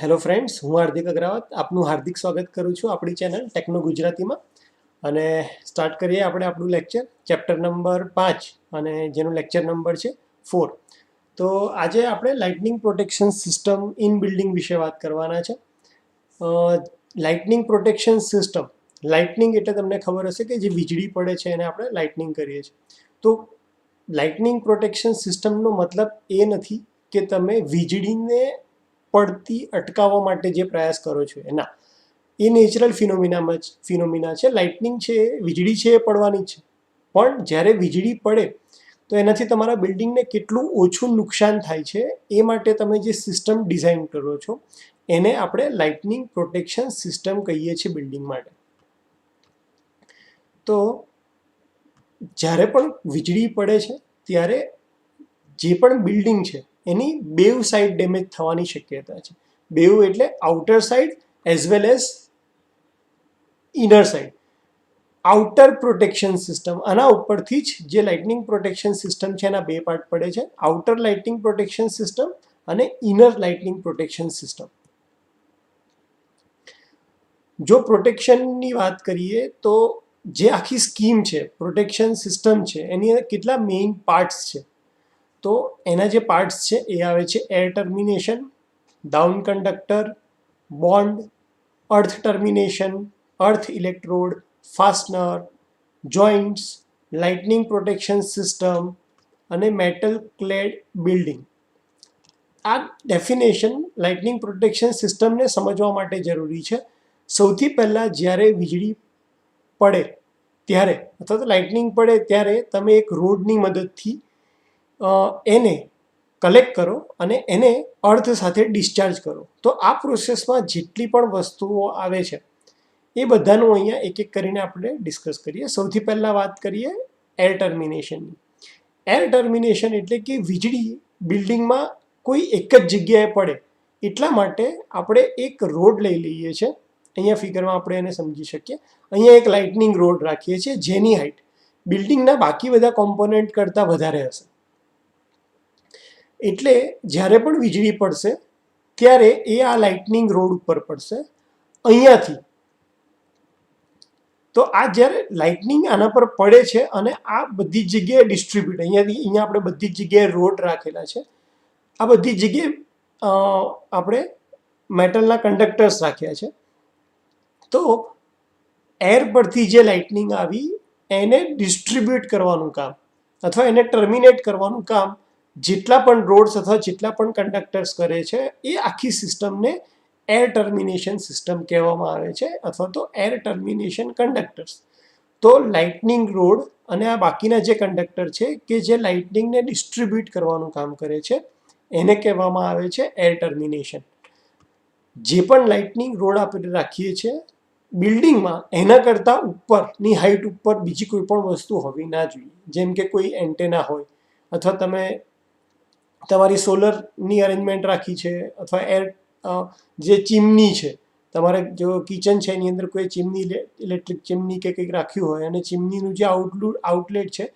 Hello friends, હું હાર્દિક અગ્રવાલ આપનું હાર્દિક સ્વાગત કરું છું આપણી ચેનલ ટેકનો ગુજરાતીમાં. અને સ્ટાર્ટ કરીએ આપણે આપણું લેક્ચર ચેપ્ટર નંબર 5 અને જેનું લેક્ચર નંબર છે 4. તો આજે આપણે lightning protection system in building વિશે વાત કરવાના છે. લાઇટનિંગ પ્રોટેક્શન સિસ્ટમ, લાઇટનિંગ એટલે તમને ખબર હશે કે જે વીજળી પડે છે એને આપણે લાઇટનિંગ કરીએ છીએ. તો લાઇટનિંગ પ્રોટેક્શન સિસ્ટમનો મતલબ એ નથી કે તમે વીજળીને પડતી અટકાવવા માટે જે પ્રયાસ કરો છો એના, એ નેચરલ ફિનોમિના છે. લાઇટનિંગ છે, વીજળી છે, એ પડવાની છે. પણ જ્યારે વીજળી પડે તો એનાથી તમારા બિલ્ડિંગને કેટલું ઓછું નુકસાન થાય છે એ માટે તમે જે સિસ્ટમ ડિઝાઇન કરો છો એને આપણે લાઇટનિંગ પ્રોટેક્શન સિસ્ટમ કહીએ છીએ બિલ્ડિંગ માટે. તો જ્યારે પણ વીજળી પડે છે ત્યારે જે પણ બિલ્ડિંગ છે એની બેવ સાઈડ ડેમેજ થવાની શક્યતા છે. બેવ એટલે outer side as well as inner side. Outer protection system, આના ઉપરથી જ જે લાઇટનિંગ પ્રોટેક્શન સિસ્ટમ છે એના બે પાર્ટ પડે છે: આઉટર લાઇટનિંગ પ્રોટેક્શન સિસ્ટમ અને ઇનર લાઇટનિંગ પ્રોટેક્શન સિસ્ટમ. જો પ્રોટેક્શનની વાત કરીએ તો જે આખી સ્કીમ છે, પ્રોટેક્શન સિસ્ટમ છે, એની કેટલા મેઇન પાર્ટ્સ છે. તો એના જે પાર્ટ્સ છે એ આવે છે air termination, down conductor, bond, earth termination, earth electrode, fastener, joints, lightning protection system અને મેટલ ક્લેડ બિલ્ડિંગ. આ ડેફિનેશન લાઇટનિંગ પ્રોટેક્શન સિસ્ટમને સમજવા માટે જરૂરી છે. સૌથી પહેલાં જ્યારે વીજળી પડે ત્યારે અથવા તો લાઇટનિંગ પડે ત્યારે તમે એક રોડની મદદથી એને કલેક્ટ કરો અને એને અર્થ સાથે ડિસ્ચાર્જ કરો. તો આ પ્રોસેસમાં જેટલી પણ વસ્તુઓ આવે છે એ બધાનું અહીંયા એક એક કરીને આપણે ડિસ્કસ કરીએ. સૌથી પહેલાં વાત કરીએ એર ટર્મિનેશનની. એર ટર્મિનેશન એટલે કે વીજળી બિલ્ડિંગમાં કોઈ એક જ જગ્યાએ પડે એટલા માટે આપણે એક રોડ લઈ લઈએ છીએ. અહીંયા ફિગરમાં આપણે એને સમજી શકીએ. અહીંયા એક લાઇટનિંગ રોડ રાખીએ છીએ જેની હાઇટ બિલ્ડિંગના બાકી બધા કોમ્પોનન્ટ કરતાં વધારે હશે. એટલે જ્યારે પણ વીજળી પડશે ત્યારે એ આ લાઇટનિંગ રોડ ઉપર પડશે અહીંયાથી. તો આ જ્યારે લાઇટનિંગ આના પર પડે છે અને આ બધી જ જગ્યાએ ડિસ્ટ્રીબ્યુટ, અહીંયા આપણે બધી જ જગ્યાએ રોડ રાખેલા છે. આ બધી જ જગ્યાએ આપણે મેટલના કંડક્ટર્સ રાખ્યા છે. તો એર પરથી જે લાઇટનિંગ આવી એને ડિસ્ટ્રીબ્યુટ કરવાનું કામ અથવા એને ટર્મિનેટ કરવાનું કામ જેટલા પણ રોડ્સ અથવા જેટલા પણ કંડક્ટર્સ કરે છે એ આખી સિસ્ટમને એર ટર્મિનેશન સિસ્ટમ કહેવામાં આવે છે અથવા તો એર ટર્મિનેશન કંડક્ટર્સ. તો લાઇટનિંગ રોડ અને આ બાકીના જે કંડક્ટર છે કે જે લાઇટનિંગને ડિસ્ટ્રીબ્યુટ કરવાનું કામ કરે છે એને કહેવામાં આવે છે એર ટર્મિનેશન. જે પણ લાઇટનિંગ રોડ આપણે રાખીએ છીએ બિલ્ડિંગમાં એના કરતાં ઉપરની હાઇટ ઉપર બીજી કોઈ પણ વસ્તુ હોવી ના જોઈએ. જેમ કે કોઈ એન્ટેના હોય અથવા તમે તમારી સોલરની અરેન્જમેન્ટ રાખી છે અથવા એર જે ચીમની છે, તમારે જો કિચન છે એની અંદર કોઈ ચીમની, ઇલેક્ટ્રિક ચીમની કે કંઈક રાખ્યું હોય અને ચીમનીનું જે આઉટલેટ છે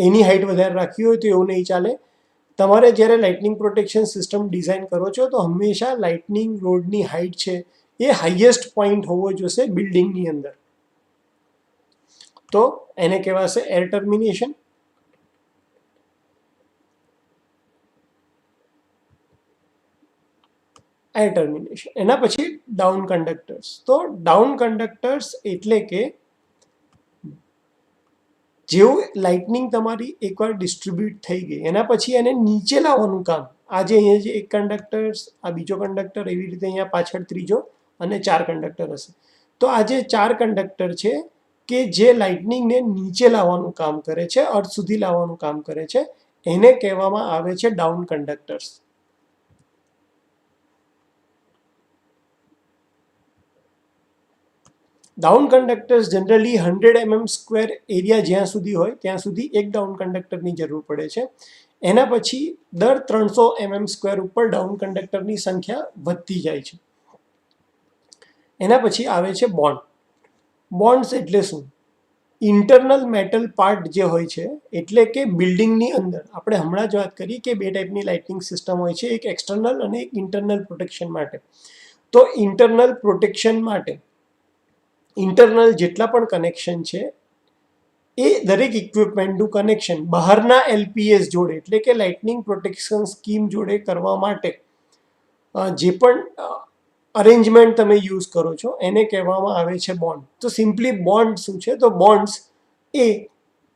એની હાઇટ વધારે રાખી હોય તો એવું નહીં ચાલે. તમારે જ્યારે લાઇટનિંગ પ્રોટેક્શન સિસ્ટમ ડિઝાઇન કરો છો તો હંમેશા લાઇટનિંગ રોડની હાઇટ છે એ હાઈએસ્ટ પોઈન્ટ હોવો જોઈશે બિલ્ડિંગની અંદર. તો એને કહેવાશે એર ટર્મિનેશન. Air termination. એના પછી ડાઉન કંડક્ટર્સ. તો ડાઉન કંડક્ટર્સ એટલે કે જેવું લાઇટનિંગ તમારી એકવાર ડિસ્ટ્રીબ્યુટ થઈ ગઈ એના પછી એને નીચે લાવવાનું કામ. આજે અહીંયા જે એક કંડક્ટર્સ, આ બીજો કંડક્ટર, એવી રીતે અહીંયા પાછળ ત્રીજો અને 4 કંડક્ટર હશે. તો આ જે 4 કંડક્ટર છે કે જે લાઇટનિંગને નીચે લાવવાનું કામ કરે છે, અર્થ સુધી લાવવાનું કામ કરે છે, એને કહેવામાં આવે છે down conductors. Down conductors generally 100 mm² area જ્યાં સુધી હોય ત્યાં સુધી એક ડાઉન કંડક્ટરની જરૂર પડે છે. એના પછી દર 300 mm² ઉપર ડાઉન કંડક્ટરની સંખ્યા વધતી જાય છે. એના પછી આવે છે બોન્ડ. બોન્ડ્સ એટલે શું? ઇન્ટરનલ મેટલ પાર્ટ જે હોય છે, એટલે કે બિલ્ડિંગની અંદર આપણે હમણાં જ વાત કરી કે બે ટાઈપની લાઇટનિંગ સિસ્ટમ હોય છે, એક એક્સટર્નલ અને એક ઇન્ટરનલ પ્રોટેક્શન માટે. તો ઇન્ટરનલ પ્રોટેક્શન માટે ઇન્ટરનલ જેટલા પણ કનેક્શન છે એ દરેક ઇક્વિપમેન્ટનું કનેક્શન બહારના એલપીએસ જોડે એટલે કે લાઇટનિંગ પ્રોટેક્શન સ્કીમ જોડે કરવા માટે જે પણ અરેન્જમેન્ટ તમે યુઝ કરો છો એને કહેવામાં આવે છે બોન્ડ. તો સિમ્પલી બોન્ડ શું છે? તો બોન્ડ્સ એ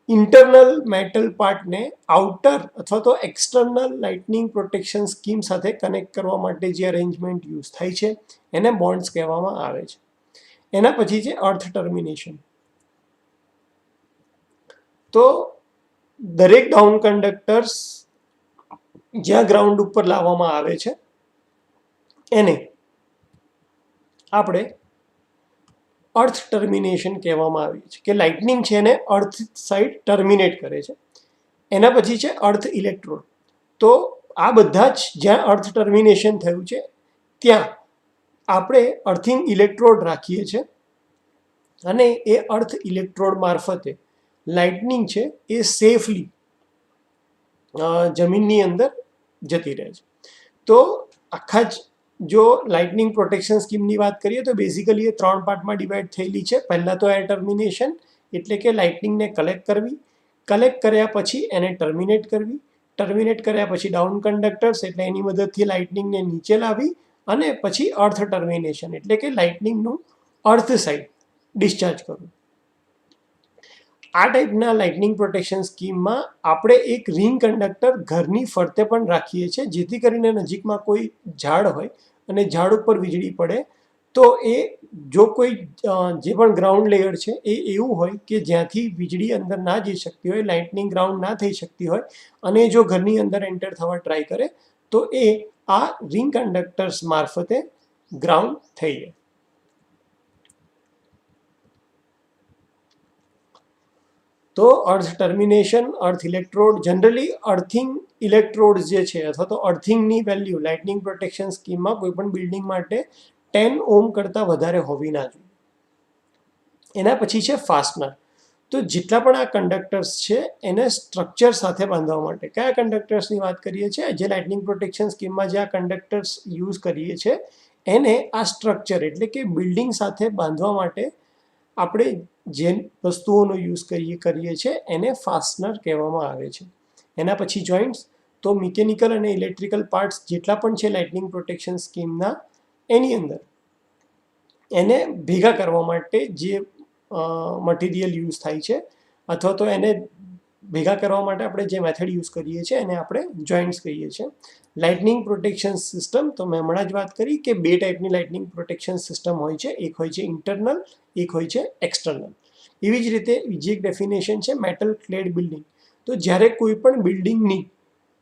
ઇન્ટરનલ મેટલ પાર્ટને આઉટર અથવા તો એક્સટર્નલ લાઇટનિંગ પ્રોટેક્શન સ્કીમ સાથે કનેક્ટ કરવા માટે જે અરેન્જમેન્ટ યુઝ થાય છે એને બોન્ડ્સ કહેવામાં આવે છે. એના પછી છે અર્થ ટર્મિનેશન. તો દરેક ડાઉન કંડક્ટર્સ જ્યાં ગ્રાઉન્ડ ઉપર લાવવામાં આવે છે એને આપણે અર્થ ટર્મિનેશન કહેવામાં આવે છે કે લાઇટનિંગ છે એને અર્થ સાઈડ ટર્મિનેટ કરે છે. એના પછી છે અર્થ ઇલેક્ટ્રોડ. તો આ બધા જ જ્યાં અર્થ ટર્મિનેશન થયું છે ત્યાં આપણે અર્થિંગ ઇલેક્ટ્રોડ રાખીએ છીએ અને એ અર્થ ઇલેક્ટ્રોડ મારફતે લાઇટનિંગ છે એ સેફલી જમીનની અંદર જતી રહે છે. તો આખા જ જો લાઇટનિંગ પ્રોટેક્શન સ્કીમની વાત કરીએ તો બેઝિકલી એ 3 પાર્ટમાં ડિવાઈડ થયેલી છે. પહેલાં તો એર ટર્મિનેશન એટલે કે લાઇટનિંગને કલેક્ટ કરવી, કલેક્ટ કર્યા પછી એને ટર્મિનેટ કરવી, ટર્મિનેટ કર્યા પછી ડાઉન કંડક્ટર્સ એટલે એની મદદથી લાઇટનિંગને નીચે લાવી અને પછી અર્થ ટર્મિનેશન એટલે કે લાઇટનિંગનું અર્થ સાઈડ ડિસ્ચાર્જ કરવું. આ ટાઈપના લાઇટનિંગ પ્રોટેક્શન સ્કીમમાં આપણે એક રિંગ કંડક્ટર ઘરની ફરતે પણ રાખીએ છીએ જેથી કરીને નજીકમાં કોઈ ઝાડ હોય અને ઝાડ ઉપર વીજળી પડે તો એ જો કોઈ જે પણ ગ્રાઉન્ડ લેયર છે એ એવું હોય કે જ્યાંથી વીજળી અંદર ના જઈ શકતી હોય, લાઇટનિંગ ગ્રાઉન્ડ ના થઈ શકતી હોય અને જો ઘરની અંદર એન્ટર થવા ટ્રાય કરે તો એ આ રિંગ કંડક્ટર્સ મારફતે ગ્રાઉન્ડ થઈ જાય. તો અર્થ termination, earth electrode, generally earthing electrode જે છે અથવા તો અર્થિંગની વેલ્યુ લાઇટનિંગ પ્રોટેક્શન સ્કીમમાં કોઈ પણ બિલ્ડિંગ માટે 10 ઓહ્મ કરતાં વધારે હોવી ના જોઈએ. એના પછી છે ફાસ્ટનર. તો જેટલા પણ આ કંડક્ટર્સ છે એને સ્ટ્રક્ચર સાથે બાંધવા માટે કયા કંડક્ટર્સની વાત કરીએ છીએ? જે લાઇટનિંગ પ્રોટેક્શન સ્કીમમાં જે આ કંડક્ટર્સ યુઝ કરીએ છીએ એને આ સ્ટ્રક્ચર એટલે કે બિલ્ડિંગ સાથે બાંધવા માટે આપણે જે વસ્તુઓનો યુઝ કરીએ છીએ એને ફાસ્ટનર કહેવામાં આવે છે. એના પછી જોઈન્ટ્સ. તો મિકેનિકલ અને ઇલેક્ટ્રિકલ પાર્ટ્સ જેટલા પણ છે લાઇટનિંગ પ્રોટેક્શન સ્કીમના એની અંદર એને ભેગા કરવા માટે જે મટીરિયલ યુઝ થાય છે અથવા તો એને ભેગા કરવા માટે આપણે જે મેથડ યુઝ કરીએ છીએ એને આપણે જોઈન્ટ્સ કહીએ છીએ. લાઇટનિંગ પ્રોટેક્શન સિસ્ટમ તો મેં હમણાં જ વાત કરી કે 2 ટાઈપની લાઇટનિંગ પ્રોટેક્શન સિસ્ટમ હોય છે. એક હોય છે ઇન્ટરનલ, એક હોય છે એક્સટર્નલ. એવી જ રીતે બીજી એક ડેફિનેશન છે મેટલ ક્લેડ બિલ્ડિંગ. તો જ્યારે કોઈ પણ બિલ્ડિંગની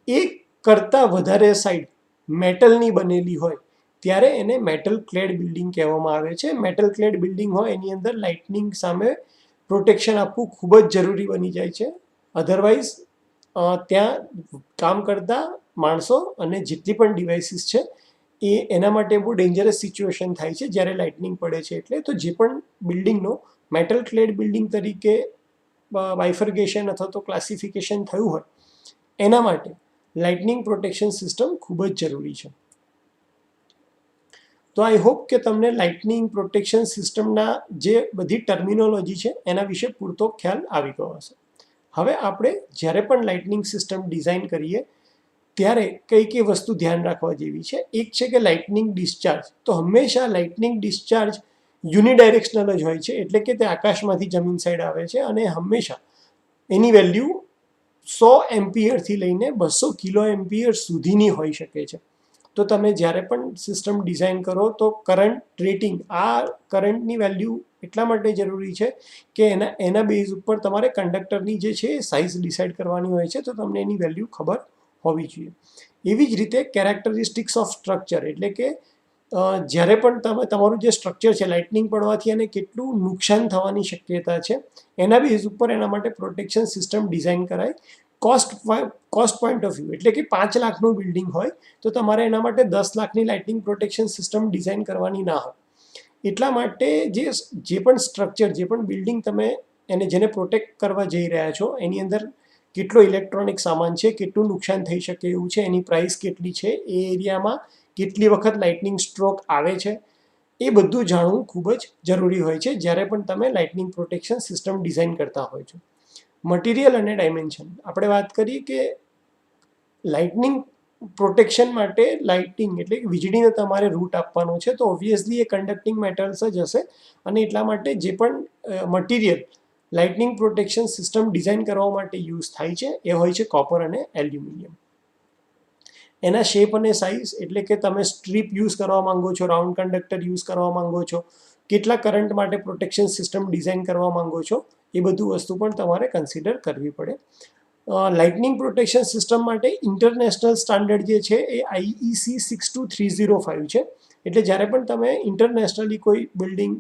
એક કરતાં વધારે સાઈડ મેટલની બનેલી હોય ત્યારે એને મેટલ ક્લેડ બિલ્ડિંગ કહેવામાં આવે છે. મેટલ ક્લેડ બિલ્ડિંગ હોય એની અંદર લાઇટનિંગ સામે પ્રોટેક્શન આપવું ખૂબ જ જરૂરી બની જાય છે. અધરવાઇઝ ત્યાં કામ કરતા માણસો અને જેટલી પણ ડિવાઇસીસ છે એના માટે બહુ ડેન્જરસ સિચ્યુએશન થાય છે જ્યારે લાઇટનિંગ પડે છે એટલે. તો જે પણ બિલ્ડિંગનો મેટલ ક્લેડ બિલ્ડિંગ તરીકે બાયફર્ગેશન અથવા તો ક્લાસિફિકેશન થયું હોય એના માટે લાઇટનિંગ પ્રોટેક્શન સિસ્ટમ ખૂબ જ જરૂરી છે. તો આઈ હોપ કે તમને લાઇટનિંગ પ્રોટેક્શન સિસ્ટમના જે બધી ટર્મિનોલોજી છે એના વિશે પૂરતો ખ્યાલ આવી ગયો હશે. હવે આપણે જ્યારે પણ લાઇટનિંગ સિસ્ટમ ડિઝાઇન કરીએ ત્યારે કઈ કઈ વસ્તુ ધ્યાન રાખવા જેવી છે. એક છે કે લાઇટનિંગ ડિસ્ચાર્જ. તો હંમેશા લાઇટનિંગ ડિસ્ચાર્જ યુનિડાયરેક્શનલ જ હોય છે એટલે કે તે આકાશમાંથી જમીન સાઈડ આવે છે અને હંમેશા એની વેલ્યુ 100 એમ્પિયરથી લઈને 200 કિલો એમ્પિયર સુધીની હોઈ શકે છે. તો તમે જ્યારે પણ સિસ્ટમ ડિઝાઇન કરો તો કરંટ રેટિંગ, આ કરંટની વેલ્યુ એટલા માટે જરૂરી છે કે એના બેઝ ઉપર તમારે કંડક્ટરની જે છે એ સાઇઝ ડિસાઇડ કરવાની હોય છે તો તમને એની વેલ્યુ ખબર હોવી જોઈએ. એવી જ રીતે કેરેક્ટરિસ્ટિક્સ ઓફ સ્ટ્રક્ચર એટલે કે જ્યારે પણ તમારું જે સ્ટ્રક્ચર છે લાઇટનિંગ પડવાથી એને કેટલું નુકસાન થવાની શક્યતા છે એના બેઝ ઉપર એના માટે પ્રોટેક્શન સિસ્ટમ ડિઝાઇન કરાય. કોસ્ટ પોઈન્ટ ઓફ વ્યૂ એટલે કે 5 લાખનું બિલ્ડિંગ હોય તો તમારે એના માટે 10 લાખની લાઇટનિંગ પ્રોટેક્શન સિસ્ટમ ડિઝાઇન કરવાની ના હોય. એટલા માટે જે પણ સ્ટ્રક્ચર, જે પણ બિલ્ડિંગ તમે જેને પ્રોટેક્ટ કરવા જઈ રહ્યા છો એની અંદર કેટલો ઇલેક્ટ્રોનિક સામાન છે, કેટલું નુકસાન થઈ શકે એવું છે, એની પ્રાઇસ કેટલી છે, એ એરિયામાં કેટલી વખત લાઇટનિંગ સ્ટ્રોક આવે છે, એ બધું જાણવું ખૂબ જ જરૂરી હોય છે જ્યારે પણ તમે લાઇટનિંગ પ્રોટેક્શન સિસ્ટમ ડિઝાઇન કરતા હોય છો. મટીરિયલ અને ડાયમેન્શન આપણે વાત કરીએ કે લાઇટનિંગ પ્રોટેક્શન માટે લાઇટિંગ એટલે કે વીજળીને તમારે રૂટ આપવાનો છે, તો ઓબ્વિયસલી એ કન્ડક્ટિંગ મેટલ્સ જ હશે અને એટલા માટે જે પણ material lightning protection system design કરવા માટે યુઝ થાય છે એ હોય છે કોપર અને એલ્યુમિનિયમ. એના શેપ અને સાઇઝ એટલે કે તમે સ્ટ્રીપ યુઝ કરવા માંગો છો, રાઉન્ડ કંડક્ટર યુઝ કરવા માંગો છો, કેટલા કરંટ માટે પ્રોટેક્શન સિસ્ટમ ડિઝાઇન કરવા માંગો છો, એ બધું વસ્તુ પણ તમારે કન્સિડર કરવી પડે. લાઇટનિંગ પ્રોટેક્શન સિસ્ટમ માટે ઇન્ટરનેશનલ સ્ટાન્ડર્ડ જે છે એ IEC 62305 છે. એટલે જ્યારે પણ તમે ઇન્ટરનેશનલી કોઈ બિલ્ડિંગ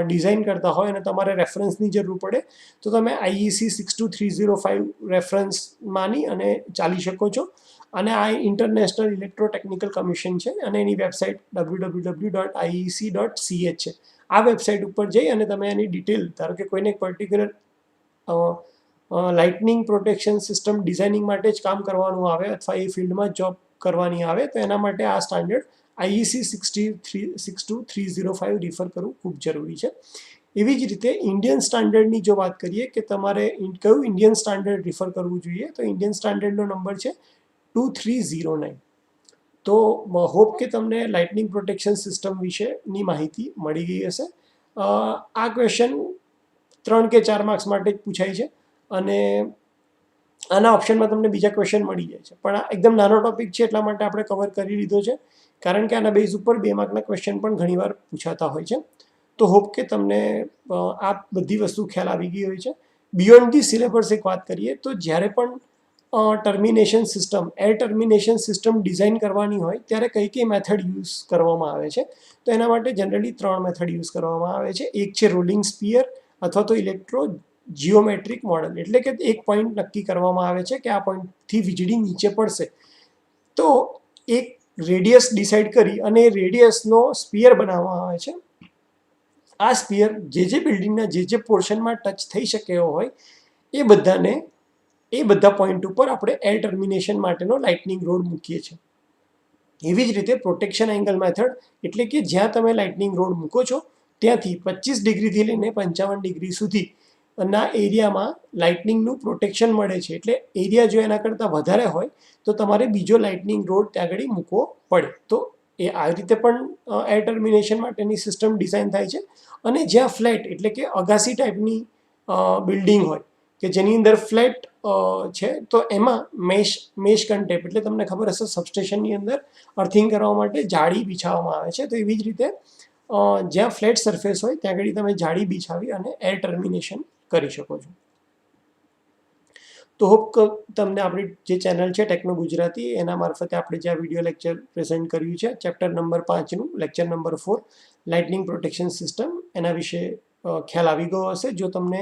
ડિઝાઇન કરતા હોય અને તમારે રેફરન્સની જરૂર પડે તો તમે IEC 62305 રેફરન્સ માની અને ચાલી શકો છો. અને આ ઇન્ટરનેશનલ ઇલેક્ટ્રોટેકનિકલ કમિશન છે અને એની વેબસાઇટ www.iec.ch છે. આ વેબસાઇટ ઉપર જઈ અને તમે એની ડિટેલ, ધારો કે કોઈને particular lightning protection system designing માટે જ કામ કરવાનું આવે અથવા એ ફિલ્ડમાં જોબ કરવાની આવે તો એના માટે આ સ્ટાન્ડર્ડ IEC 62305 રિફર કરવું ખૂબ જરૂરી છે. એવી જ રીતે ઇન્ડિયન સ્ટાન્ડર્ડની જો વાત કરીએ કે તમારે કયું ઇન્ડિયન સ્ટાન્ડર્ડ રિફર કરવું જોઈએ, તો ઇન્ડિયન સ્ટાન્ડર્ડનો નંબર છે 2309. તો હોપ કે તમને લાઇટનિંગ પ્રોટેક્શન સિસ્ટમ વિશેની માહિતી મળી ગઈ હશે. આ ક્વેશ્ચન 3 કે 4 માર્ક્સ માટે જ પૂછાય છે અને આના ઓપ્શનમાં તમને બીજા ક્વેશ્ચન મળી જાય છે, પણ આ એકદમ નાનો ટોપિક છે એટલા માટે આપણે કવર કરી લીધો છે, કારણ કે આના બેઝ ઉપર 2 માર્કના ક્વેશ્ચન પણ ઘણીવાર પૂછાતા હોય છે. તો હોપ કે તમને આ બધી વસ્તુ ખ્યાલ આવી ગઈ હોય છે. બિયોન્ડ ધી સિલેબસ એક વાત કરીએ તો જ્યારે પણ termination system, air termination system design કરવાની હોય ત્યારે કઈ કઈ મેથડ યુઝ કરવામાં આવે છે, તો એના માટે જનરલી 3 મેથડ યુઝ કરવામાં આવે છે. એક છે રોલિંગ સ્પિયર અથવા તો ઇલેક્ટ્રો જીઓમેટ્રિક મોડલ, એટલે કે એક પોઈન્ટ નક્કી કરવામાં આવે છે કે આ પોઈન્ટથી વીજળી નીચે પડશે, તો એક રેડિયસ ડિસાઇડ કરી અને રેડિયસનો સ્પિયર બનાવવામાં આવે છે. આ સ્પિયર જે બિલ્ડિંગના જે પોર્શનમાં ટચ થઈ શકે એવો હોય એ બધા પોઈન્ટ ઉપર આપણે એર ટર્મિનેશન માટેનો લાઇટનિંગ રોડ મૂકીએ છીએ. એવી જ રીતે પ્રોટેક્શન એંગલ મેથડ એટલે કે જ્યાં તમે લાઇટનિંગ રોડ મૂકો છો ત્યાંથી 25 ડિગ્રીથી લઈને 55 ડિગ્રી સુધી ના એરિયામાં લાઇટનિંગનું પ્રોટેક્શન મળે છે. એટલે એરિયા જો એના કરતાં વધારે હોય તો તમારે બીજો લાઇટનિંગ રોડ ત્યાં આગળ મૂકવો પડે. તો એ આ રીતે પણ એર ટર્મિનેશન માટેની સિસ્ટમ ડિઝાઇન થાય છે. અને જ્યાં ફ્લેટ એટલે કે અગાસી ટાઈપની બિલ્ડિંગ હોય કે જેની અંદર ફ્લેટ છે તો એમાં મેશ કન્ટેપ એટલે તમને ખબર હશે સબસ્ટેશનની અંદર અર્થિંગ કરવા માટે જાળી બિછાવવામાં આવે છે. તો એવી જ રીતે જ્યાં ફ્લેટ સરફેસ હોય ત્યાં આગળ તમે જાળી બિછાવી અને એર ટર્મિનેશન કરી શકો છો. તો હોપ તમને આપણી જે ચેનલ છે ટેકનો ગુજરાતી એના મારફતે આપણે જે આ વિડીયો લેક્ચર પ્રેઝન્ટ કર્યું છે ચેપ્ટર નંબર 5નું lecture number 4 lightning protection system, એના વિશે ખ્યાલ આવી ગયો હશે. જો તમને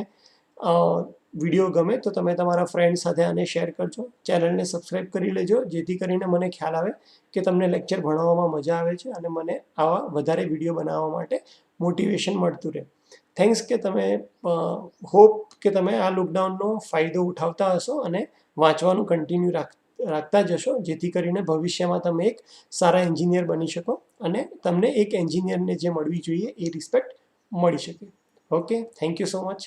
વિડીયો ગમે તો તમે તમારા ફ્રેન્ડ સાથે આને શેર કરજો, ચેનલને સબસ્ક્રાઈબ કરી લેજો, જેથી કરીને મને ખ્યાલ આવે કે તમને લેક્ચર ભણાવવામાં મજા આવે છે અને મને આવા વધારે વિડીયો બનાવવા માટે મોટિવેશન મળતું રહે. થેન્ક્સ કે તમે હોપ કે તમે આ લોકડાઉનનો ફાયદો ઉઠાવતા હશો અને વાંચવાનું કન્ટિન્યુ રાખતા જશો, જેથી કરીને ભવિષ્યમાં તમે એક સારા એન્જિનિયર બની શકો અને તમને એક એન્જિનિયરને જે મળવી જોઈએ એ રિસ્પેક્ટ મળી શકે. Okay, thank you so much.